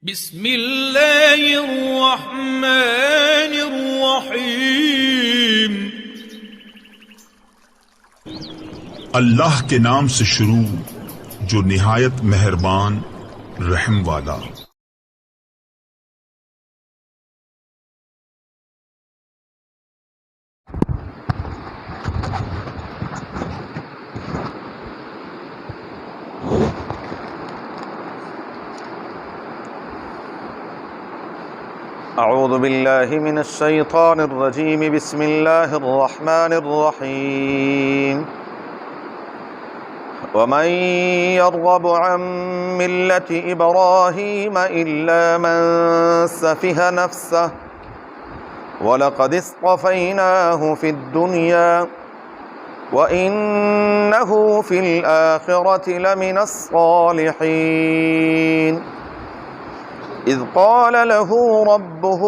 بسم اللہ الرحمن الرحیم۔ اللہ کے نام سے شروع جو نہایت مہربان رحم والا۔ اعوذ باللہ من الشیطان الرجیم، بسم اللہ الرحمن الرحیم۔ ومن يرغب عن ملة إبراهيم إلا من سفه نفسه ولقد اصطفيناه في الدنيا وإنه في الآخرة لمن الصالحين۔ إذ قال له ربه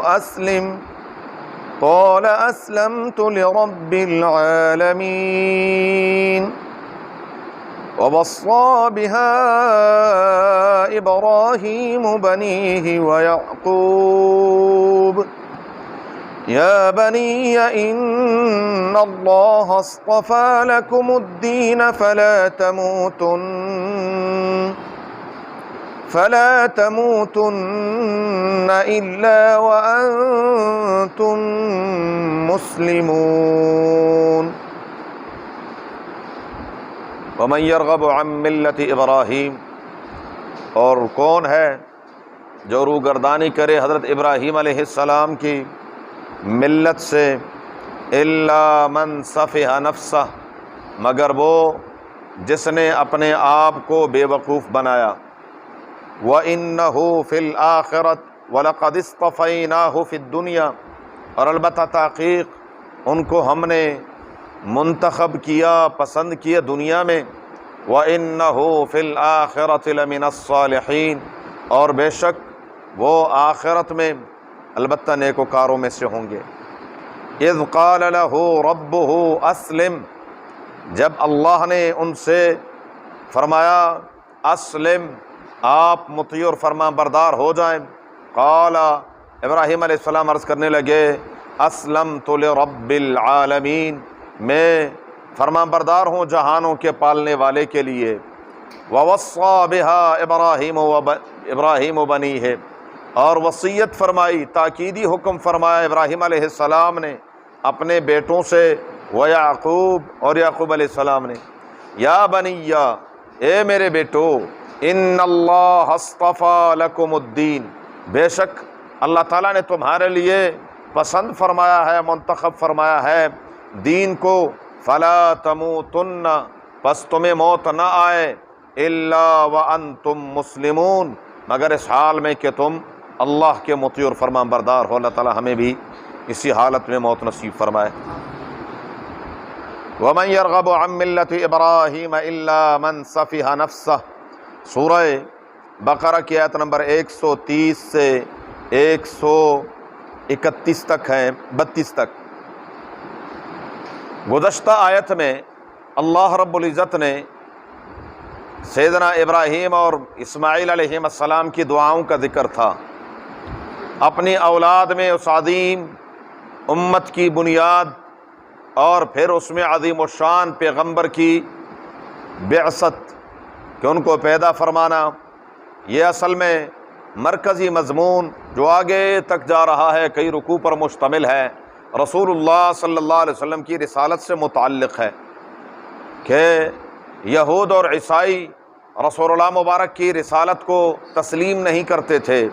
أسلم قال أسلمت لرب العالمين۔ ووصى بها إبراهيم بنيه ويعقوب يا بني إن الله اصطفى لكم الدين فلا تموتن إلا وأنتم مسلمون۔ ومن يرغب عن ملة إبراہیم، اور کون ہے جو روگردانی کرے حضرت ابراہیم علیہ السلام کی ملت سے، الا من سفہ نفسہ، مگر وہ جس نے اپنے آپ کو بے وقوف بنایا، وَإِنَّهُ فِي الْآخِرَةِ وَلَقَدِ اصْطَفَيْنَاهُ فِي الدُّنْيَا، اور البتہ تحقیق ان کو ہم نے منتخب کیا، پسند کیا دنیا میں، وَإِنَّهُ فِي الْآخِرَةِ لَمِنَ الصَّالِحِينَ، اور بے شک وہ آخرت میں البتہ نیکوکاروں میں سے ہوں گے۔ اذ قال له ربه اسلم، جب اللہ نے ان سے فرمایا اسلم، آپ مطیع اور فرما بردار ہو جائیں، قال، ابراہیم علیہ السلام عرض کرنے لگے، اسلمت لرب العالمین، میں فرما بردار ہوں جہانوں کے پالنے والے کے لیے۔ ووصى بها ابراہیم بنیہ، اور وصیت فرمائی، تاکیدی حکم فرمایا ابراہیم علیہ السلام نے اپنے بیٹوں سے، ویعقوب، اور یعقوب علیہ السلام نے، یا بنی، اے میرے بیٹو، ان اللہ اصطفیٰ لکم الدین، بے شک اللہ تعالیٰ نے تمہارے لیے پسند فرمایا ہے، منتخب فرمایا ہے دین کو، فلا تموتن، پس تمہیں موت نہ آئے، الا وانتم مسلمون، مگر اس حال میں کہ تم اللہ کے مطیع اور فرما بردار ہو۔ اللہ تعالیٰ ہمیں بھی اسی حالت میں موت نصیب فرمائے۔ ومن يرغب عن ملة ابراہیم الا من سفہ نفسہ، سورہ بقرہ کی آیت نمبر 130 سے 131 تک ہے، 32 تک۔ گزشتہ آیت میں اللہ رب العزت نے سیدنا ابراہیم اور اسماعیل علیہ السلام کی دعاؤں کا ذکر تھا، اپنی اولاد میں اس عظیم امت کی بنیاد، اور پھر اس میں عظیم الشان پیغمبر کی بعثت، کہ ان کو پیدا فرمانا، یہ اصل میں مرکزی مضمون جو آگے تک جا رہا ہے، کئی رکوع پر مشتمل ہے، رسول اللہ صلی اللہ علیہ وسلم کی رسالت سے متعلق ہے، کہ یہود اور عیسائی رسول اللہ مبارک کی رسالت کو تسلیم نہیں کرتے تھے،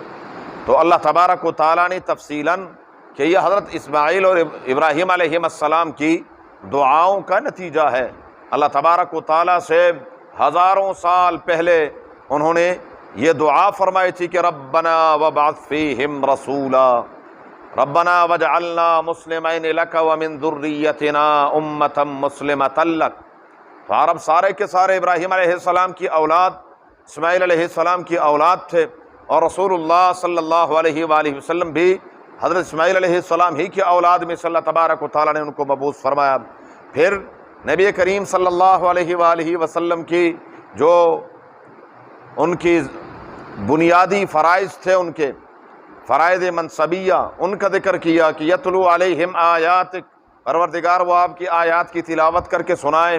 تو اللہ تبارک و تعالیٰ نے تفصیلاً کہ یہ حضرت اسماعیل اور ابراہیم علیہ السلام کی دعاؤں کا نتیجہ ہے۔ اللہ تبارک و تعالیٰ سے ہزاروں سال پہلے انہوں نے یہ دعا فرمائی تھی کہ ربنا وابعث فیہم رسولا ربنا واجعلنا مسلمین لک ومن ذریتنا امۃ مسلمۃ لک۔ تو عرب سارے کے سارے ابراہیم علیہ السلام کی اولاد، اسماعیل علیہ السلام کی اولاد تھے، اور رسول اللہ صلی اللہ علیہ وآلہ وسلم بھی حضرت اسماعیل علیہ السلام ہی کی اولاد میں سے اللہ تبارک و تعالیٰ نے ان کو مبعوث فرمایا۔ پھر نبی کریم صلی اللہ علیہ وآلہ وسلم کی جو ان کی بنیادی فرائض تھے ان کے، فرائض منصبیہ، ان کا ذکر کیا کہ یتلو علیہم آیاتک، پروردگار وہ آپ کی آیات کی تلاوت کر کے سنائیں،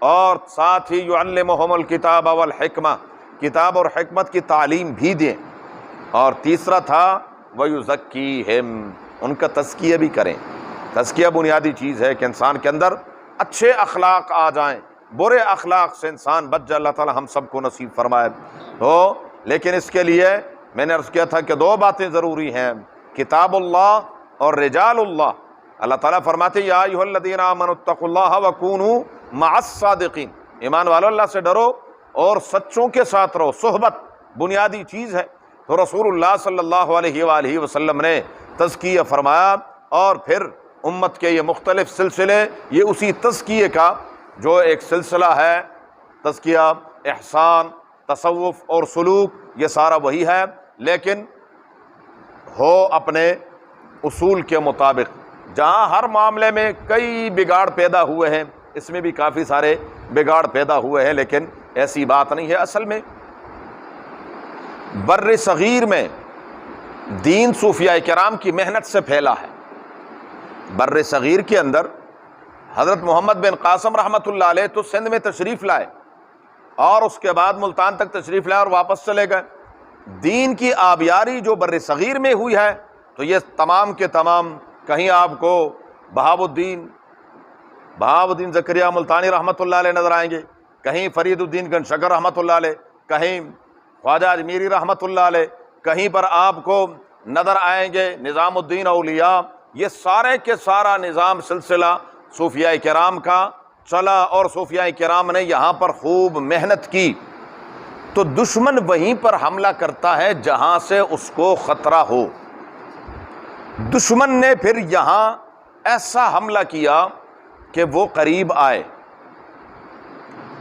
اور ساتھ ہی یعلمہم الکتاب والحکمہ، کتاب اور حکمت کی تعلیم بھی دیں، اور تیسرا تھا ویزکیہم، ان کا تزکیہ بھی کریں۔ تزکیہ بنیادی چیز ہے کہ انسان کے اندر اچھے اخلاق آ جائیں، برے اخلاق سے انسان بچ جائے، اللہ تعالی ہم سب کو نصیب فرمائے۔ تو لیکن اس کے لیے میں نے عرض کیا تھا کہ دو باتیں ضروری ہیں، کتاب اللہ اور رجال اللہ۔ اللہ تعالیٰ فرماتے یا ایھا الذین آمنوا اتقوا اللہ وکونوا مع الصادقین، ایمان والو اللہ سے ڈرو اور سچوں کے ساتھ رہو، صحبت بنیادی چیز ہے۔ تو رسول اللہ صلی اللہ علیہ وآلہ وسلم نے تزکیہ فرمایا، اور پھر امت کے یہ مختلف سلسلے، یہ اسی تزکیے کا جو ایک سلسلہ ہے، تزکیہ، احسان، تصوف اور سلوک، یہ سارا وہی ہے، لیکن ہو اپنے اصول کے مطابق۔ جہاں ہر معاملے میں کئی بگاڑ پیدا ہوئے ہیں، اس میں بھی کافی سارے بگاڑ پیدا ہوئے ہیں، لیکن ایسی بات نہیں ہے۔ اصل میں بر صغیر میں دین صوفیاء کرام کی محنت سے پھیلا ہے۔ بر صغیر کے اندر حضرت محمد بن قاسم رحمۃ اللہ علیہ تو سندھ میں تشریف لائے، اور اس کے بعد ملتان تک تشریف لائے اور واپس چلے گئے۔ دین کی آبیاری جو بر صغیر میں ہوئی ہے، تو یہ تمام کے تمام، کہیں آپ کو بہاؤ الدین زکریہ ملتانی رحمۃ اللہ علیہ نظر آئیں گے، کہیں فرید الدین گن شکر رحمۃ اللہ علیہ، کہیں خواجہ اجمیری رحمۃ اللہ علیہ، کہیں پر آپ کو نظر آئیں گے نظام الدین اولیاء۔ یہ سارے کے سارا نظام سلسلہ صوفیاء کرام کا چلا، اور صوفیاء کرام نے یہاں پر خوب محنت کی۔ تو دشمن وہیں پر حملہ کرتا ہے جہاں سے اس کو خطرہ ہو۔ دشمن نے پھر یہاں ایسا حملہ کیا کہ وہ قریب آئے،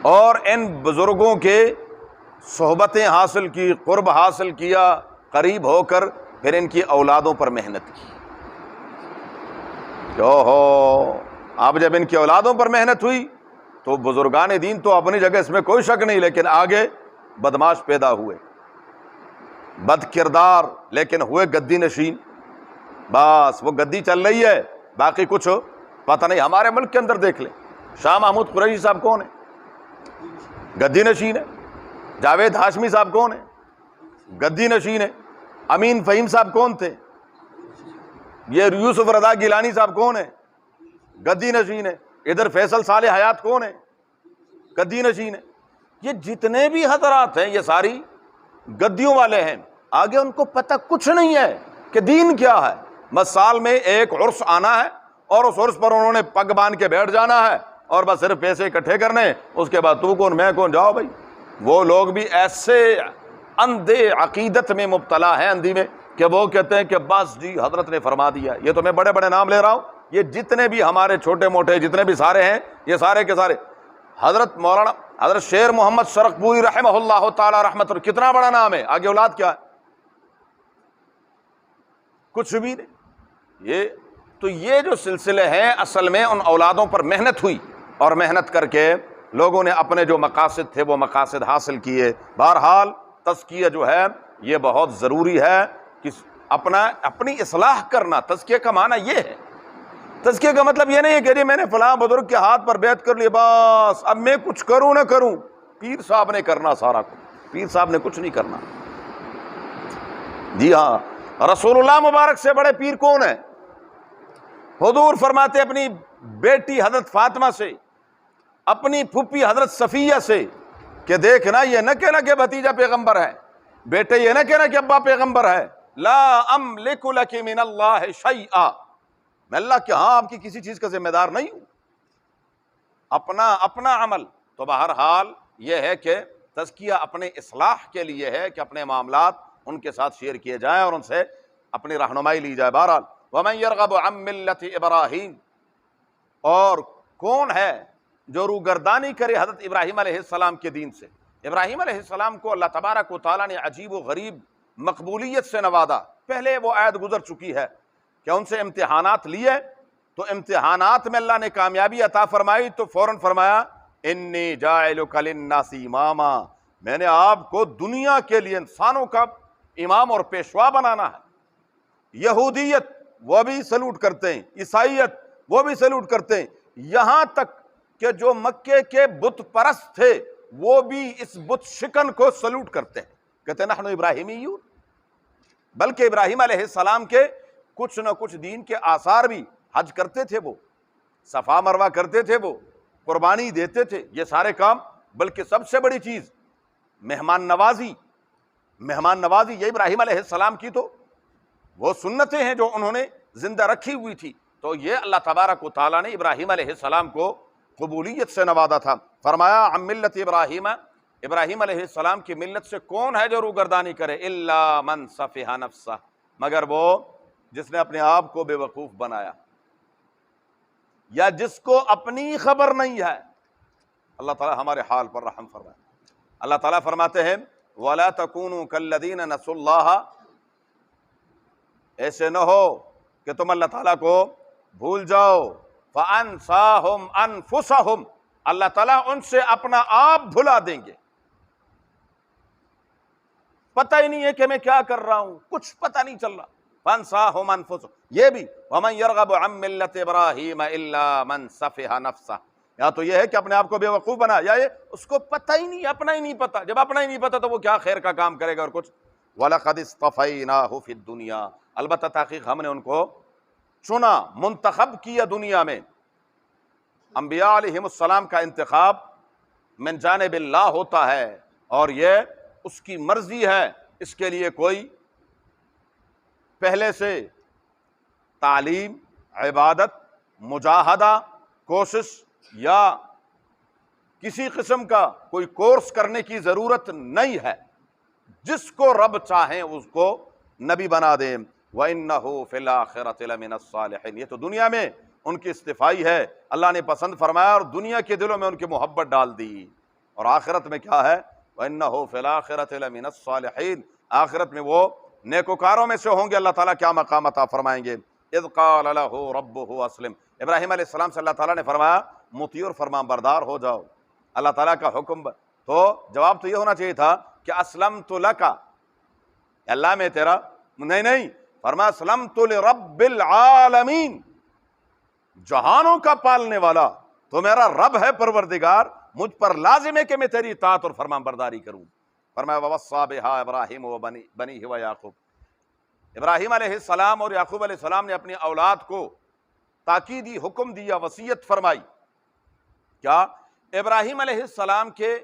اور ان بزرگوں کے صحبتیں حاصل کی، قرب حاصل کیا، قریب ہو کر پھر ان کی اولادوں پر محنت کی۔ اب جب ان کی اولادوں پر محنت ہوئی تو بزرگان دین تو اپنی جگہ، اس میں کوئی شک نہیں، لیکن آگے بدماش پیدا ہوئے، بد کردار، لیکن ہوئے گدی نشین۔ بس وہ گدی چل رہی ہے، باقی کچھ پتہ نہیں۔ ہمارے ملک کے اندر دیکھ لیں، شاہ محمود قریشی صاحب کون ہیں؟ گدی نشین ہے۔ جاوید ہاشمی صاحب کون ہیں؟ گدی نشین ہے۔ امین فہیم صاحب کون تھے؟ یہ یوسف رضا گیلانی صاحب کون ہیں؟ گدی نشین ہے۔ ادھر فیصل صالح حیات کون ہے؟ گدی نشین ہے۔ یہ جتنے بھی حضرات ہیں یہ ساری گدیوں والے ہیں، آگے ان کو پتہ کچھ نہیں ہے کہ دین کیا ہے۔ بس سال میں ایک عرس آنا ہے، اور اس عرس پر انہوں نے پگ باندھ کے بیٹھ جانا ہے، اور بس صرف پیسے اکٹھے کرنے، اس کے بعد تو کون میں کون، جاؤ بھائی۔ وہ لوگ بھی ایسے اندھے عقیدت میں مبتلا ہیں، اندھی میں، کہ وہ کہتے ہیں کہ بس جی حضرت نے فرما دیا۔ یہ تو میں بڑے بڑے نام لے رہا ہوں، یہ جتنے بھی ہمارے چھوٹے موٹے جتنے بھی سارے ہیں، یہ سارے کے سارے حضرت مولانا حضرت شیر محمد سرخپوری رحمہ اللہ تعالی رحمت، کتنا بڑا نام ہے، آگے اولاد کیا ہے؟ کچھ بھی نہیں۔ یہ جو سلسلے ہیں، اصل میں ان اولادوں پر محنت ہوئی، اور محنت کر کے لوگوں نے اپنے جو مقاصد تھے وہ مقاصد حاصل کیے۔ بہرحال تزکیہ جو ہے یہ بہت ضروری ہے، کہ اپنی اصلاح کرنا۔ تزکیہ کا معنی یہ ہے، تزکیہ کا مطلب یہ نہیں ہے کہ جی میں نے فلاں بزرگ کے ہاتھ پر بیعت کر لی، بس اب میں کچھ کروں نہ کروں۔ پیر صاحب نے کرنا سارا کچھ، پیر صاحب نے کچھ نہیں کرنا۔ جی ہاں، رسول اللہ مبارک سے بڑے پیر کون ہیں؟ حضور فرماتے اپنی بیٹی حضرت فاطمہ سے، اپنی پھوپھی حضرت صفیہ سے، کہ دیکھنا یہ نہ کہنا کہ بھتیجا پیغمبر ہے، بیٹے یہ نہ کہنا کہ ابا پیغمبر ہے، لا املک لک من اللہ شیئا، میں اللہ کے ہاں آپ کی کسی چیز کا ذمہ دار نہیں ہوں، اپنا عمل۔ تو بہرحال یہ ہے کہ تزکیہ اپنے اصلاح کے لیے ہے، کہ اپنے معاملات ان کے ساتھ شیئر کیے جائیں اور ان سے اپنی رہنمائی لی جائے۔ بہرحال وَمَن يَرْغَبُ عَن مِّلَّةِ إِبْرَاهِيمَ، اور کون ہے جو روگردانی کرے حضرت ابراہیم علیہ السلام کے دین سے؟ ابراہیم علیہ السلام کو اللہ تبارک و تعالیٰ نے عجیب و غریب مقبولیت سے نوازا۔ پہلے وہ آیت گزر چکی ہے کہ ان سے امتحانات لیے، تو امتحانات میں اللہ نے کامیابی عطا فرمائی، تو فوراً فرمایا انی جاعلک للناس اماما، میں نے آپ کو دنیا کے لیے انسانوں کا امام اور پیشوا بنانا ہے۔ یہودیت وہ بھی سلوٹ کرتے ہیں، عیسائیت وہ بھی سلوٹ کرتے ہیں، یہاں تک کہ جو مکے کے بت پرست تھے وہ بھی اس بت شکن کو سلوٹ کرتے ہیں، کہتے ہیں نحن ابراہیمیون۔ بلکہ ابراہیم علیہ السلام کے کچھ نہ کچھ دین کے آثار بھی، حج کرتے تھے وہ، صفا مروہ کرتے تھے وہ، قربانی دیتے تھے، یہ سارے کام۔ بلکہ سب سے بڑی چیز مہمان نوازی، مہمان نوازی یہ ابراہیم علیہ السلام کی تو وہ سنتیں ہیں جو انہوں نے زندہ رکھی ہوئی تھی۔ تو یہ اللہ تبارک و تعالیٰ نے ابراہیم علیہ السلام کو قبولیت سے نوازا تھا۔ فرمایا عن ملت ابراہیم، ابراہیم علیہ السلام کی ملت سے کون ہے جو روگردانی کرے؟ الا من صفح نفسہ، مگر وہ جس نے اپنے آپ کو بے وقوف بنایا یا جس کو اپنی خبر نہیں ہے۔ اللہ تعالیٰ ہمارے حال پر رحم فرمائے۔ اللہ تعالیٰ فرماتے ہیں وَلَا تَكُونُوا كَالَّذِينَ نَسُوا اللَّهَ، ایسے نہ ہو کہ تم اللہ تعالیٰ کو بھول جاؤ، فَأَنْسَاهُمْ أَنفُسَهُمْ، اللہ تعالیٰ ان سے اپنا آپ بھلا دیں گے۔ پتہ ہی نہیں ہے کہ میں کیا کر رہا ہوں، کچھ پتہ نہیں چل رہا۔ فَأَنْسَاهُمْ أَنفُسَهُمْ، یہ بھی وَمَنْ يَرْغَبُ عَنْ مِلَّةِ إِبْرَاهِيمَ إِلَّا مَنْ سَفِهَ نَفْسَهُ، یا تو یہ ہے کہ اپنے آپ کو بے وقوف بنا، یا یہ اس کو پتہ ہی نہیں، اپنا ہی نہیں پتہ۔ جب اپنا ہی نہیں پتہ تو وہ کیا خیر کا کام کرے گا اور کچھ۔ وَلَقَدِ اصْطَفَيْنَاهُ فِي الدُّنْيَا، البتہ تحقیق ہم نے ان کو چنا، منتخب کیا دنیا میں۔ انبیاء علیہم السلام کا انتخاب من جانب اللہ ہوتا ہے اور یہ اس کی مرضی ہے، اس کے لیے کوئی پہلے سے تعلیم، عبادت، مجاہدہ، کوشش یا کسی قسم کا کوئی کورس کرنے کی ضرورت نہیں ہے۔ جس کو رب چاہیں اس کو نبی بنا دیں۔ وَإِنَّهُ فِي الْآخِرَةِ لَمِنَ الصَّالِحِينَ، یہ تو دنیا میں ان کی اصطفائی ہے، اللہ نے پسند فرمایا اور دنیا کے دلوں میں ان کی محبت ڈال دی۔ اور آخرت میں کیا ہے؟ وَإِنَّهُ فِي الْآخِرَةِ لَمِنَ الصَّالِحِينَ، آخرت میں وہ نیکوکاروں میں سے ہوں گے، اللہ تعالیٰ کیا مقام عطا فرمائیں گے۔ اذ قال له ربه اسلم، ابراہیم علیہ السلام سے اللہ تعالیٰ نے فرمایا مطیع اور فرمان بردار ہو جاؤ، اللہ تعالیٰ کا حکم تو جواب تو یہ ہونا چاہیے تھا کہ اسلمت لک، اللہ میں تیرا، نہیں، فرمایا اسلمت لرب العالمین، جہانوں کا پالنے والا تو میرا رب ہے، پروردگار، مجھ پر لازم ہے کہ میں تیری اطاعت اور فرمان برداری کروں۔ فرمایا ووصى بها ابراہیم وبنیہ ویعقوب، ابراہیم علیہ السلام اور یعقوب علیہ السلام نے اپنی اولاد کو تاکیدی حکم دیا، وصیت فرمائی۔ کیا؟ ابراہیم علیہ السلام کے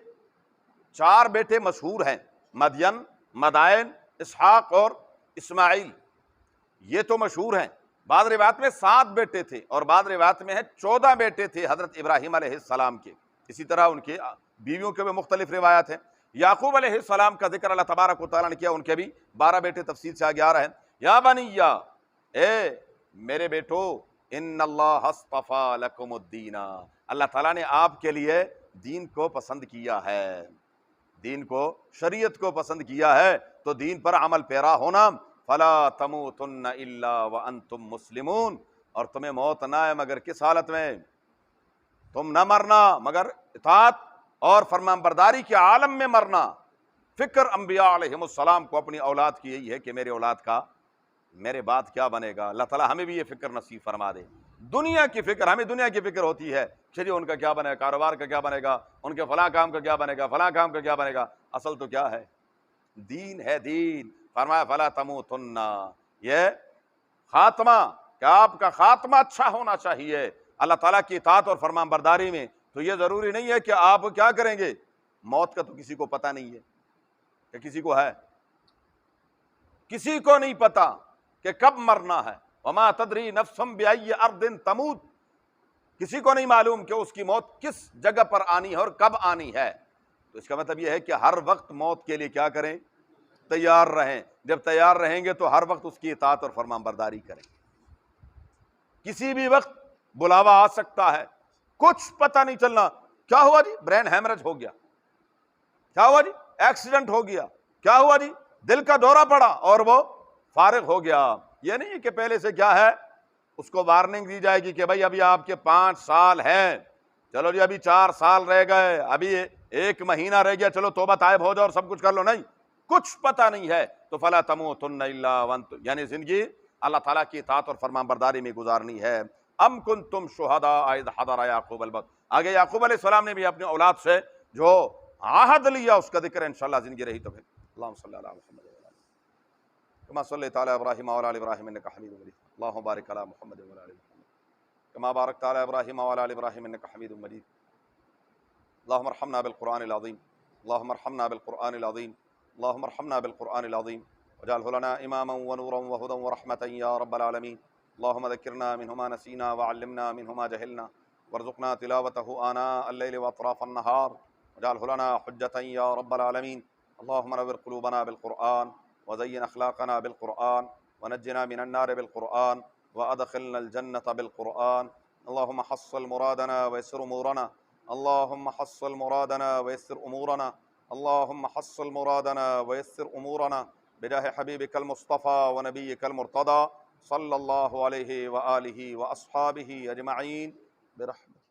4 بیٹے مشہور ہیں، مدین، مدائن، اسحاق اور اسماعیل، یہ تو مشہور ہیں۔ بعض روایات میں 7 بیٹے تھے اور بعض روایات میں ہے 14 بیٹے تھے حضرت ابراہیم علیہ السلام کے، اسی طرح ان کے بیویوں کے بھی مختلف روایات ہیں۔ یعقوب علیہ السلام کا ذکر اللہ تبارک و تعالیٰ نے کیا، ان کے بھی 12 بیٹے تفصیل سے آگے آ رہے ہیں۔ یا بنیہ، اے میرے بیٹو، ان اللہ اصطفیٰ لکم الدین، اللہ تعالیٰ نے آپ کے لیے دین کو پسند کیا ہے، دین کو، شریعت کو پسند کیا ہے، تو دین پر عمل پیرا ہونا۔ فلا تموتن الا وانتم مسلمون، اور تمہیں موت نہ ہے مگر کس حالت میں؟ تم نہ مرنا مگر اطاعت اور فرمان برداری کے عالم میں مرنا۔ فکر انبیاء علیہم السلام کو اپنی اولاد کی یہی ہے کہ میرے اولاد کا میرے بعد کیا بنے گا۔ اللہ تعالیٰ ہمیں بھی یہ فکر نصیب فرما دے۔ دنیا کی فکر، ہمیں دنیا کی فکر ہوتی ہے، چلیے ان کا کیا بنے گا، کاروبار کا کیا بنے گا، ان کے فلاں کام کا کیا بنے گا، فلاں کام کا کیا بنے گا۔ اصل تو کیا ہے؟ دین ہے، دین۔ فرمایا فلا تموتن، یہ خاتمہ، کہ آپ کا خاتمہ اچھا ہونا چاہیے اللہ تعالیٰ کی اطاعت اور فرمان برداری میں۔ تو یہ ضروری نہیں ہے کہ آپ کیا کریں گے، موت کا تو کسی کو پتہ نہیں ہے، کہ کسی کو ہے؟ کسی کو نہیں پتا کہ کب مرنا ہے۔ وما تدری نفس بأی ارض تموت، کسی کو نہیں معلوم کہ اس کی موت کس جگہ پر آنی ہے اور کب آنی ہے۔ تو اس کا مطلب یہ ہے کہ ہر وقت موت کے لیے کیا کریں؟ تیار رہیں۔ جب تیار رہیں گے تو ہر وقت اس کی اطاعت اور فرمان برداری کریں۔ کسی بھی وقت بلاوا آ سکتا ہے، کچھ پتہ نہیں چلنا، کیا ہوا جی؟ برین ہیمریج ہو گیا، کیا ہوا جی؟ ایکسیڈنٹ ہو گیا، کیا ہوا جی؟ دل کا دورہ پڑا اور وہ فارغ ہو گیا۔ یہ نہیں کہ پہلے سے کیا ہے، اس کو وارننگ دی جائے گی کہ بھائی ابھی آپ کے 5 سال ہیں، چلو جی ابھی 4 سال رہ گئے، ابھی ایک مہینہ رہ گیا چلو توبہ طائب ہو جاؤ اور سب کچھ کر لو، نہیں، کچھ پتہ نہیں ہے تو فلا تموتن الا وانتم، یعنی زندگی اللہ تعالیٰ کی اطاعت اور فرمان برداری میں گزارنی ہے۔ ام کنتم شہداء اذ حضر یعقوب الموت، آگے یعقوب علیہ السلام نے بھی اپنی اولاد سے جو عہد لیا اس کا ذکر انشاءاللہ زندگی رہی تو پھر۔ اللہم صلی علی محمد كما صليت على ابراهيم وعلى ال ابراهيم انك حميد مجيد، اللهم بارك على محمد وعلى ال محمد كما باركت على ابراهيم وعلى ال ابراهيم انك حميد مجيد، اللهم ارحمنا بالقرآن العظيم، اللهم ارحمنا بالقرآن العظيم، اللهم ارحمنا بالقرآن العظيم واجعله لنا اماما ونورا وهدى ورحمة يا رب العالمين، اللهم ذكرنا منه ما نسينا وعلمنا منه ما جهلنا وارزقنا تلاوته آناء الليل واطراف النهار واجعله لنا حجة يا رب العالمين، اللهم نور قلوبنا بالقرآن وزين أخلاقنا بالقرآن ونجنا من النار بالقرآن وأدخلنا الجنة بالقرآن، اللهم حصل مرادنا ويسر أمورنا، اللهم حصل مرادنا ويسر أمورنا، اللهم حصل مرادنا ويسر أمورنا بجاه حبيبك المصطفى ونبيك المرتضى صلى الله عليه وآله وأصحابه أجمعين برحمته۔